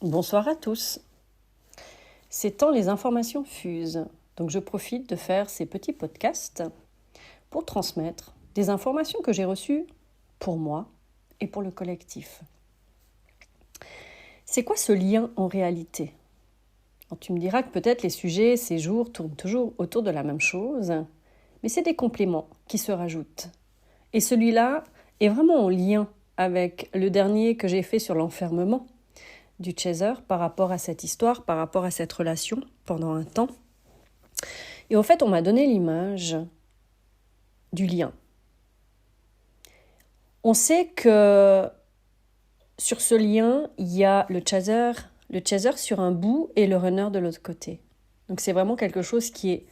Bonsoir à tous. Ces temps, les informations fusent, donc je profite de faire ces petits podcasts pour transmettre des informations que j'ai reçues pour moi et pour le collectif. C'est quoi ce lien en réalité ? Alors, tu me diras que peut-être les sujets ces jours tournent toujours autour de la même chose, mais c'est des compléments qui se rajoutent. Et celui-là est vraiment en lien avec le dernier que j'ai fait sur l'enfermement du chaser par rapport à cette histoire, par rapport à cette relation pendant un temps. Et en fait, on m'a donné l'image du lien. On sait que sur ce lien, il y a le chaser sur un bout et le runner de l'autre côté. Donc c'est vraiment quelque chose qui est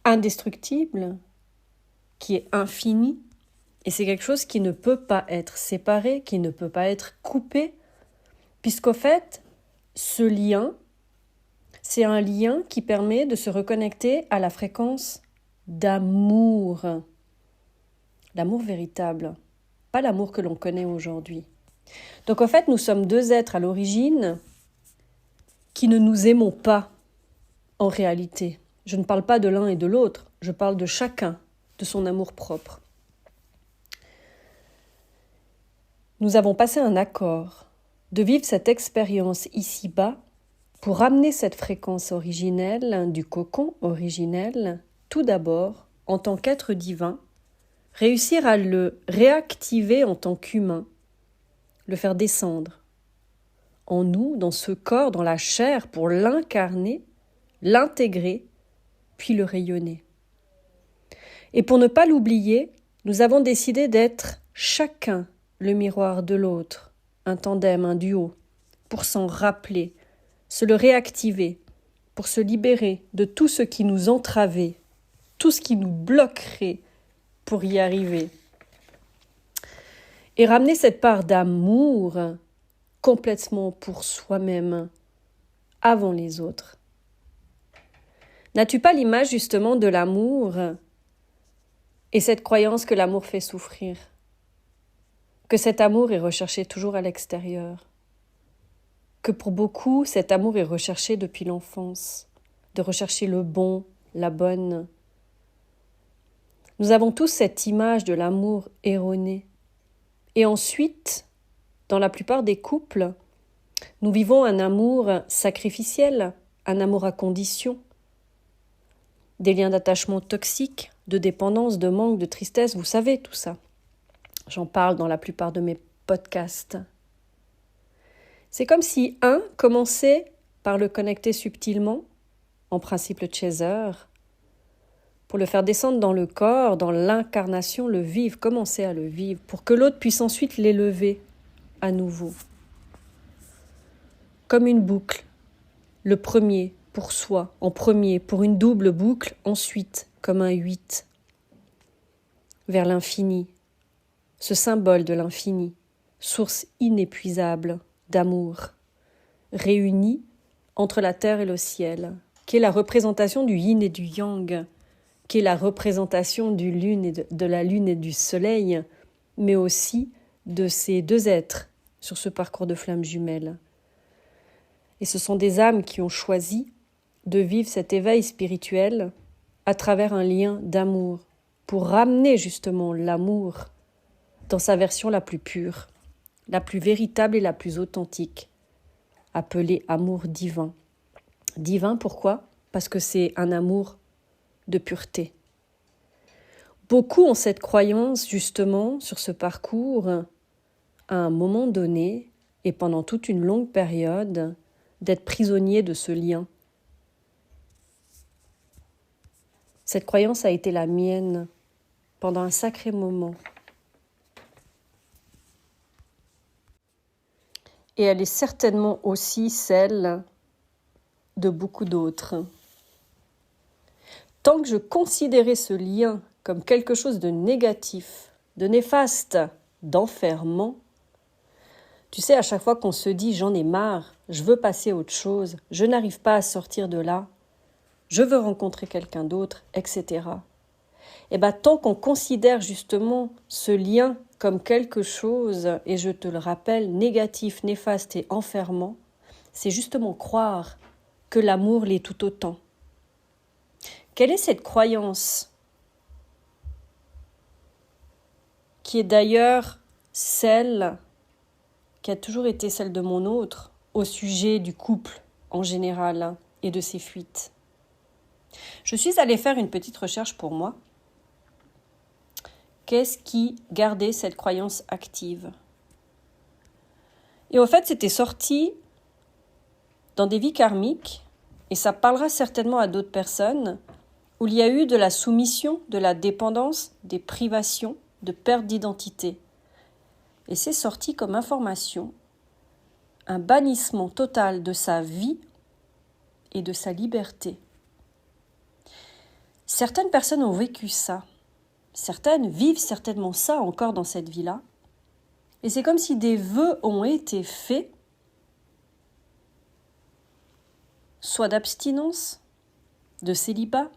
indestructible, qui est infini, et c'est quelque chose qui ne peut pas être séparé, qui ne peut pas être coupé, puisqu'au fait, ce lien, c'est un lien qui permet de se reconnecter à la fréquence d'amour. L'amour véritable, pas l'amour que l'on connaît aujourd'hui. Donc en fait, nous sommes deux êtres à l'origine qui ne nous aimons pas en réalité. Je ne parle pas de l'un et de l'autre, je parle de chacun, de son amour propre. Nous avons passé un accord de vivre cette expérience ici-bas pour ramener cette fréquence originelle du cocon originel, tout d'abord, en tant qu'être divin, réussir à le réactiver en tant qu'humain, le faire descendre en nous, dans ce corps, dans la chair, pour l'incarner, l'intégrer, puis le rayonner. Et pour ne pas l'oublier, nous avons décidé d'être chacun le miroir de l'autre, un tandem, un duo, pour s'en rappeler, se le réactiver, pour se libérer de tout ce qui nous entravait, tout ce qui nous bloquerait pour y arriver. Et ramener cette part d'amour complètement pour soi-même, avant les autres. N'as-tu pas l'image justement de l'amour et cette croyance que l'amour fait souffrir ? Que cet amour est recherché toujours à l'extérieur, que pour beaucoup, cet amour est recherché depuis l'enfance, de rechercher le bon, la bonne. Nous avons tous cette image de l'amour erroné. Et ensuite, dans la plupart des couples, nous vivons un amour sacrificiel, un amour à condition, des liens d'attachement toxiques, de dépendance, de manque, de tristesse, vous savez tout ça. J'en parle dans la plupart de mes podcasts. C'est comme si un commençait par le connecter subtilement, en principe le chaser, pour le faire descendre dans le corps, dans l'incarnation, le vivre, commencer à le vivre, pour que l'autre puisse ensuite l'élever à nouveau. Comme une boucle, le premier pour soi, en premier, pour une double boucle, ensuite, comme un 8, vers l'infini. Ce symbole de l'infini, source inépuisable d'amour, réunie entre la terre et le ciel, qui est la représentation du yin et du yang, qui est la représentation de la lune et du soleil, mais aussi de ces deux êtres sur ce parcours de flammes jumelles. Et ce sont des âmes qui ont choisi de vivre cet éveil spirituel à travers un lien d'amour, pour ramener justement l'amour dans sa version la plus pure, la plus véritable et la plus authentique, appelée amour divin. Divin, pourquoi ? Parce que c'est un amour de pureté. Beaucoup ont cette croyance, justement, sur ce parcours, à un moment donné, et pendant toute une longue période, d'être prisonnier de ce lien. Cette croyance a été la mienne pendant un sacré moment. Et elle est certainement aussi celle de beaucoup d'autres. Tant que je considérais ce lien comme quelque chose de négatif, de néfaste, d'enfermant, tu sais, à chaque fois qu'on se dit « j'en ai marre, je veux passer à autre chose, je n'arrive pas à sortir de là, je veux rencontrer quelqu'un d'autre, etc. » Et bien, tant qu'on considère justement ce lien comme quelque chose, et je te le rappelle, négatif, néfaste et enfermant, c'est justement croire que l'amour l'est tout autant. Quelle est cette croyance qui est d'ailleurs celle qui a toujours été celle de mon autre au sujet du couple en général et de ses fuites? Je suis allée faire une petite recherche pour moi. Qu'est-ce qui gardait cette croyance active? Et au fait, c'était sorti dans des vies karmiques, et ça parlera certainement à d'autres personnes, où il y a eu de la soumission, de la dépendance, des privations, de perte d'identité. Et c'est sorti comme information un bannissement total de sa vie et de sa liberté. Certaines personnes ont vécu ça. Certaines vivent certainement ça encore dans cette vie-là. Et c'est comme si des vœux ont été faits, soit d'abstinence, de célibat,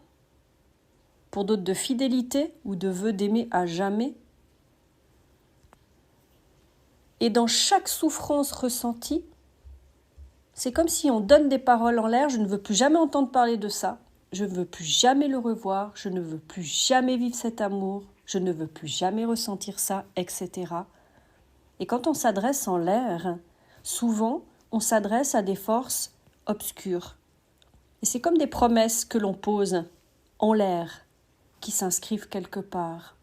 pour d'autres de fidélité ou de vœux d'aimer à jamais. Et dans chaque souffrance ressentie, c'est comme si on donne des paroles en l'air, je ne veux plus jamais entendre parler de ça, je ne veux plus jamais le revoir, je ne veux plus jamais vivre cet amour, je ne veux plus jamais ressentir ça, etc. Et quand on s'adresse en l'air, souvent on s'adresse à des forces obscures. Et c'est comme des promesses que l'on pose en l'air, qui s'inscrivent quelque part.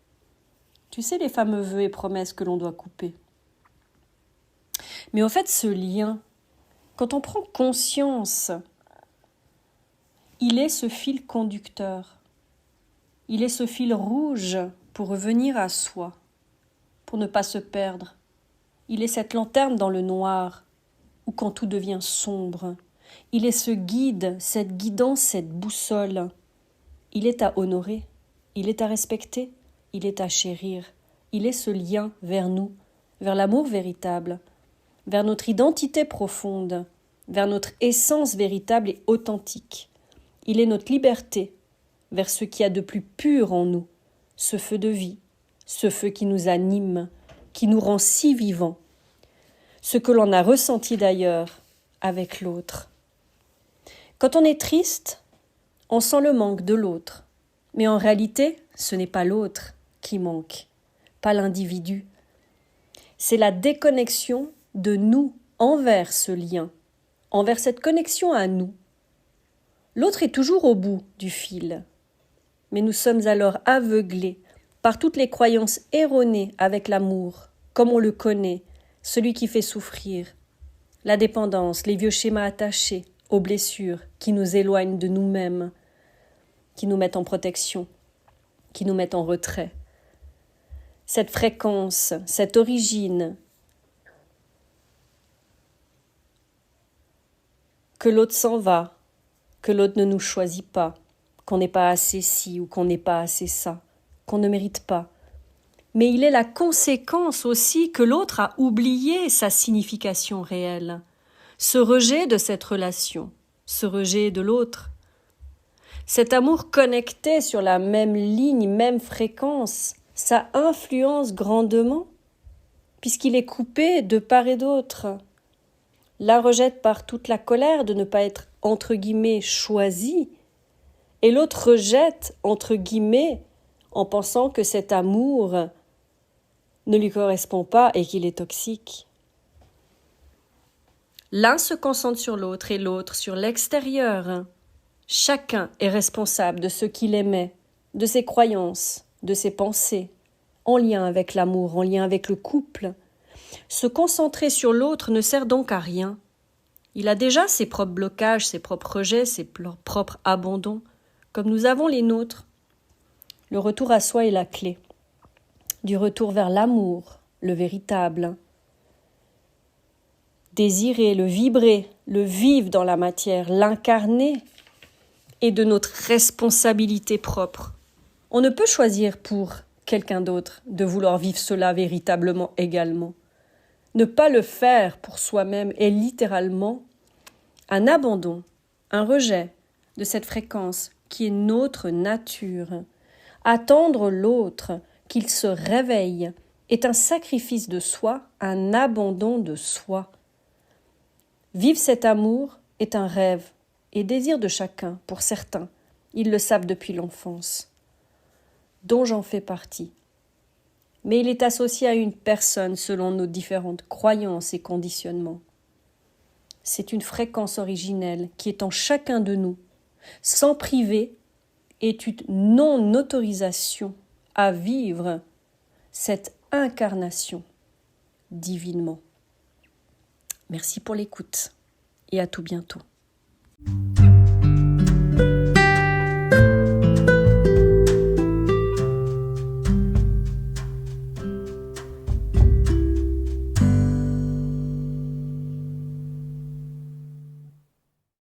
Tu sais, les fameux vœux et promesses que l'on doit couper. Mais au fait, ce lien, quand on prend conscience, il est ce fil conducteur. Il est ce fil rouge pour revenir à soi, pour ne pas se perdre. Il est cette lanterne dans le noir, ou quand tout devient sombre. Il est ce guide, cette guidance, cette boussole. Il est à honorer, il est à respecter, il est à chérir. Il est ce lien vers nous, vers l'amour véritable, vers notre identité profonde, vers notre essence véritable et authentique. Il est notre liberté, vers ce qu'il y a de plus pur en nous, ce feu de vie, ce feu qui nous anime, qui nous rend si vivants, ce que l'on a ressenti d'ailleurs avec l'autre. Quand on est triste, on sent le manque de l'autre, mais en réalité, ce n'est pas l'autre qui manque, pas l'individu. C'est la déconnexion de nous envers ce lien, envers cette connexion à nous. L'autre est toujours au bout du fil, mais nous sommes alors aveuglés par toutes les croyances erronées avec l'amour, comme on le connaît, celui qui fait souffrir, la dépendance, les vieux schémas attachés aux blessures qui nous éloignent de nous-mêmes, qui nous mettent en protection, qui nous mettent en retrait. Cette fréquence, cette origine, que l'autre s'en va, que l'autre ne nous choisit pas, qu'on n'est pas assez ci ou qu'on n'est pas assez ça, qu'on ne mérite pas. Mais il est la conséquence aussi que l'autre a oublié sa signification réelle, ce rejet de cette relation, ce rejet de l'autre. Cet amour connecté sur la même ligne, même fréquence, ça influence grandement, puisqu'il est coupé de part et d'autre. L'un rejette par toute la colère de ne pas être, entre guillemets, choisi, et l'autre rejette, entre guillemets, en pensant que cet amour ne lui correspond pas et qu'il est toxique. L'un se concentre sur l'autre et l'autre sur l'extérieur. Chacun est responsable de ce qu'il aimait, de ses croyances, de ses pensées, en lien avec l'amour, en lien avec le couple. Se concentrer sur l'autre ne sert donc à rien. Il a déjà ses propres blocages, ses propres rejets, ses propres abandons, comme nous avons les nôtres. Le retour à soi est la clé. Du retour vers l'amour, le véritable. Désirer, le vibrer, le vivre dans la matière, l'incarner est de notre responsabilité propre. On ne peut choisir pour quelqu'un d'autre de vouloir vivre cela véritablement également. Ne pas le faire pour soi-même est littéralement un abandon, un rejet de cette fréquence qui est notre nature. Attendre l'autre, qu'il se réveille, est un sacrifice de soi, un abandon de soi. Vivre cet amour est un rêve et désir de chacun, pour certains. Ils le savent depuis l'enfance, dont j'en fais partie. Mais il est associé à une personne selon nos différentes croyances et conditionnements. C'est une fréquence originelle qui est en chacun de nous. Sans priver, est une non-autorisation à vivre cette incarnation divinement. Merci pour l'écoute et à tout bientôt.